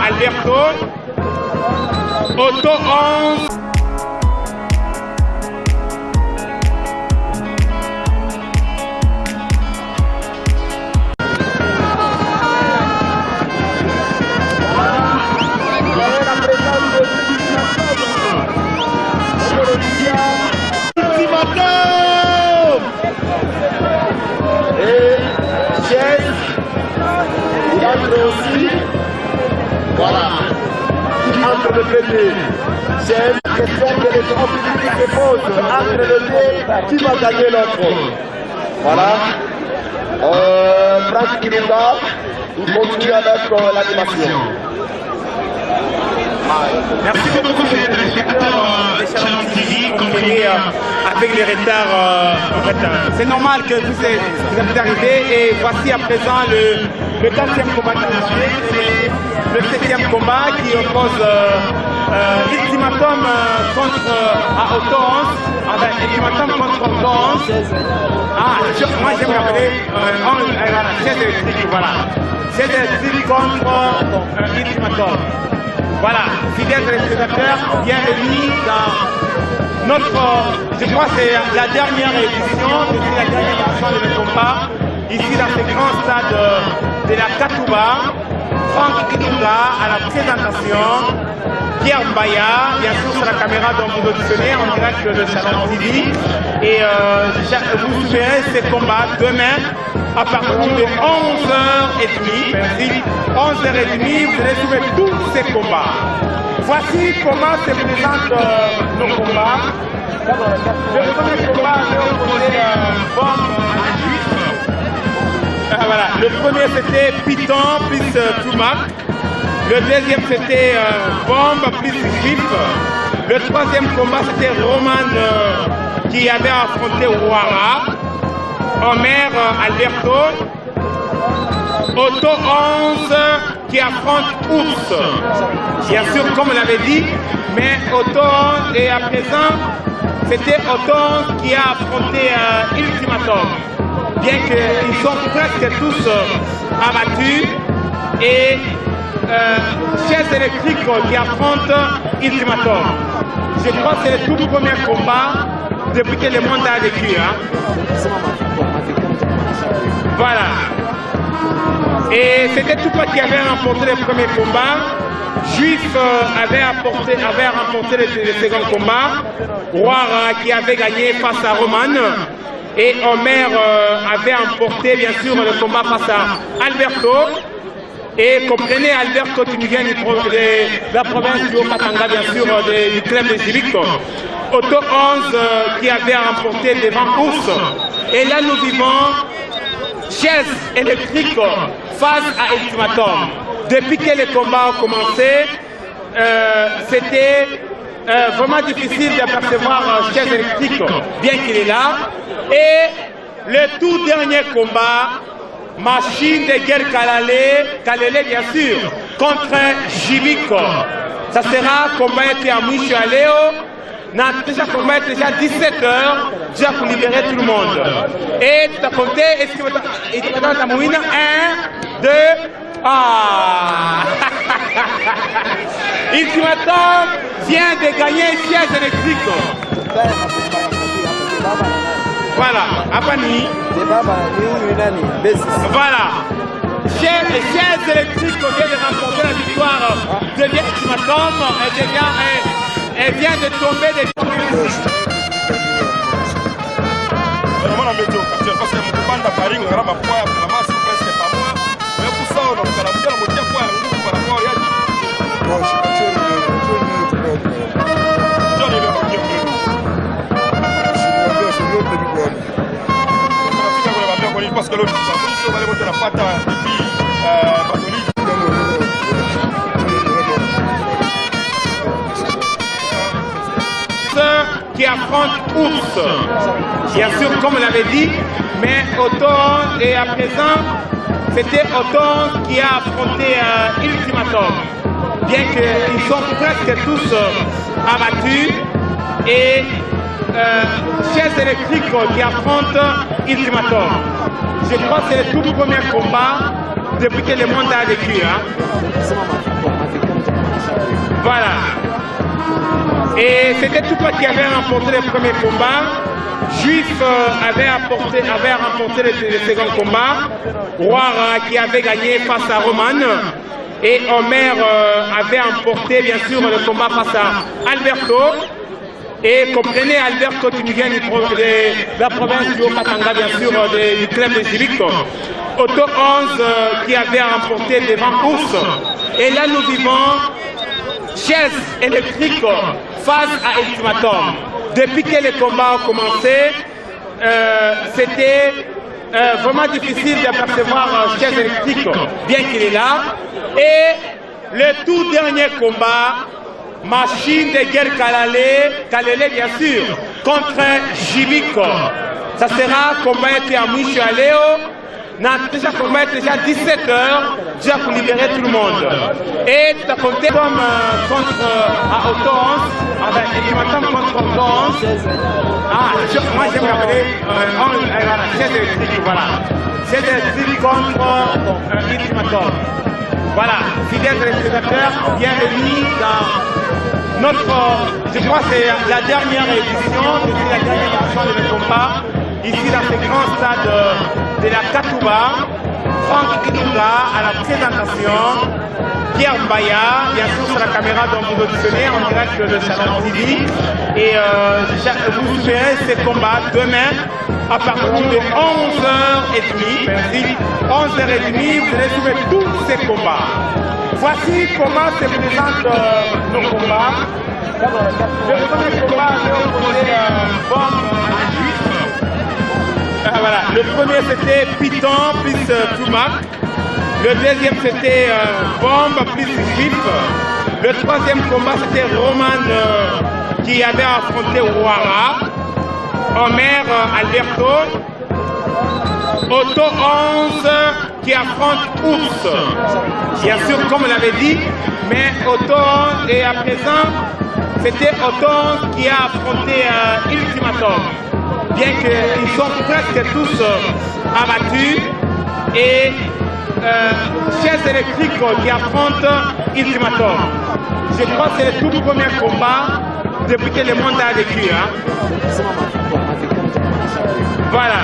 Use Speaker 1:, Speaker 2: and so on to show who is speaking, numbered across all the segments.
Speaker 1: Alberto, Auto 11.
Speaker 2: Voilà, entre le premier, c'est une question que les grands publics se posent. Entre les deux, qui va gagner l'autre? Voilà. Franck Kilunga, il continue avec l'animation.
Speaker 1: Merci beaucoup, les Challenge TV, compris avec les retards. En fait, c'est normal que vous êtes arrivés. Et voici à présent le 4e combat qui est le 7e combat qui oppose Ultimatum contre Auto 11. Enfin, Ultimatum contre Auto 11. Moi j'aime rappeler 16 électriques, voilà. 16 électriques contre Ultimatum. Voilà, fidèles téléspectateurs, bienvenue dans notre, je crois que c'est la dernière édition, depuis la dernière édition de le combat, ici dans ce grand stade de la Katouba. Franck Kilunga à la présentation, Pierre Mbaya, bien sûr sur la caméra dont vous auditionnez en direct de Challenge TV. Et vous verrez ces combats demain à partir de 11h30. Merci. 11h30, vous allez trouver tous ces combats. Voici comment se présentent nos combats. Le premier combat est opposé Bombe à Juif. Voilà. Le premier c'était Python plus Tumac. Le deuxième c'était Bombe plus Juif. Le troisième combat c'était Roman qui avait affronté Ouara. Omer Alberto. Auto 11 qui affronte Ours. Bien sûr, comme on l'avait dit, mais Auto 11 et à présent, c'était Auto 11 qui a affronté Ultimatum. Bien qu'ils sont presque tous abattus. Et Chaise électrique qui affronte Ultimatum. Je crois que c'est le tout premier combat depuis que le monde a vécu. Voilà. Et c'était Tupac qui avait remporté le premier combat. Juif avait remporté le second combat. Ouara qui avait gagné face à Roman. Et Omer avait remporté bien sûr le combat face à Alberto. Et comprenez Alberto qui nous vient de la province du Haut-Katanga, bien sûr, du club de Jibik. Auto 11 qui avait remporté devant Ours. Et là nous vivons Chaise électrique face à Ultimatum. Depuis que les combats ont commencé, c'était vraiment difficile d'apercevoir Chaise électrique, bien qu'il est là. Et le tout dernier combat, Machine de guerre Kalele bien sûr, contre Jibik. Ça sera combat à Mouicho Aléo. Déjà combat déjà 17h, déjà pour libérer tout le monde. Et tu as compté, est-ce que tu as dans 1, 2, Ultimatum vient de gagner une chaise électrique. Voilà, Apani. Voilà. Chaise électrique vient de remporter la victoire de Ultimatum. Elle vient de tomber des...
Speaker 3: Parce que l'autre, ça va aller voter la pâte et puis
Speaker 1: qui affronte Ours. Bien sûr, comme on l'avait dit, mais Auto 11 et à présent, c'était Auto 11 qui a affronté Ultimatum. Bien qu'ils sont presque tous abattus. Et Chaise électrique qui affronte Ultimatum. Je crois que c'est le tout premier combat depuis que le monde a vécu. Voilà. Et c'était Tupac qui avait remporté le premier combat. Juif avait remporté le second combat. Ouattara qui avait gagné face à Roman. Et Omer avait emporté bien sûr le combat face à Alberto. Et comprenez, Alberto qui nous vient de la province du Haut-Katanga, bien sûr, du club de Jilico. Otto 11 qui avait remporté devant Ours. Et là nous vivons chaise électrique face à Ultimatum. Depuis que les combats ont commencé, c'était vraiment difficile d'apercevoir chaise électrique, bien qu'il est là. Et le tout dernier combat, machine de guerre Kalele bien sûr, contre Jibiko. Ça sera combat à Moucho Aléo. Déjà combat déjà 17h, déjà pour libérer tout le monde. Et tu as compté comme contre à Otto 11, avec Ultimatum contre Otto 11. Moi j'aime rappeler chaise électrique, voilà. Chaise électrique contre Ultimatum. Voilà, fidèles téléspectateurs, bienvenue dans notre, je crois que c'est la dernière édition, c'est la dernière édition de nos combats. Ici dans ce grand stade de la Katouba, Franck Kinouga à la présentation, Pierre Mbaya, bien sûr sur la caméra dont vous auditionnez en direct de Salon TV. Et vous verrez ces combats demain à partir de 11h30. Merci. 11h30, vous allez suivre tous ces combats. Voici comment se présentent nos combats. Le premier combat, je vais vous poser Bombe à Juif. Voilà. Le premier c'était Python plus Tumac. Le deuxième c'était Bombe plus Juif. Le troisième combat c'était Roman qui avait affronté Ouattara. Omer Alberto. Otto 11 qui affronte Ours. Bien sûr, comme on l'avait dit, mais Otto 11 et à présent, c'était Otto 11 qui a affronté Ultimatum. Bien qu'ils sont presque tous abattus. Et chaise électrique qui affronte Ultimatum. Je crois que c'est le tout premier combat depuis que le monde a vécu. Voilà.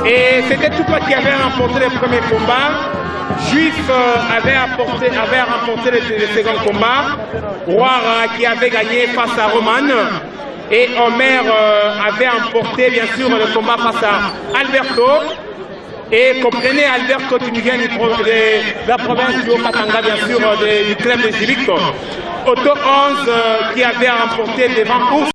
Speaker 1: Et c'était Tupac qui avait remporté le premier combat. Juif avait remporté le second combat. Ouattara qui avait gagné face à Roman. Et Omer avait emporté bien sûr le combat face à Alberto. Et comprenez, Alberto qui nous vient de la province du Haut-Katanga, bien sûr, du club de Jilico. Otto 11 qui avait remporté devant Ours.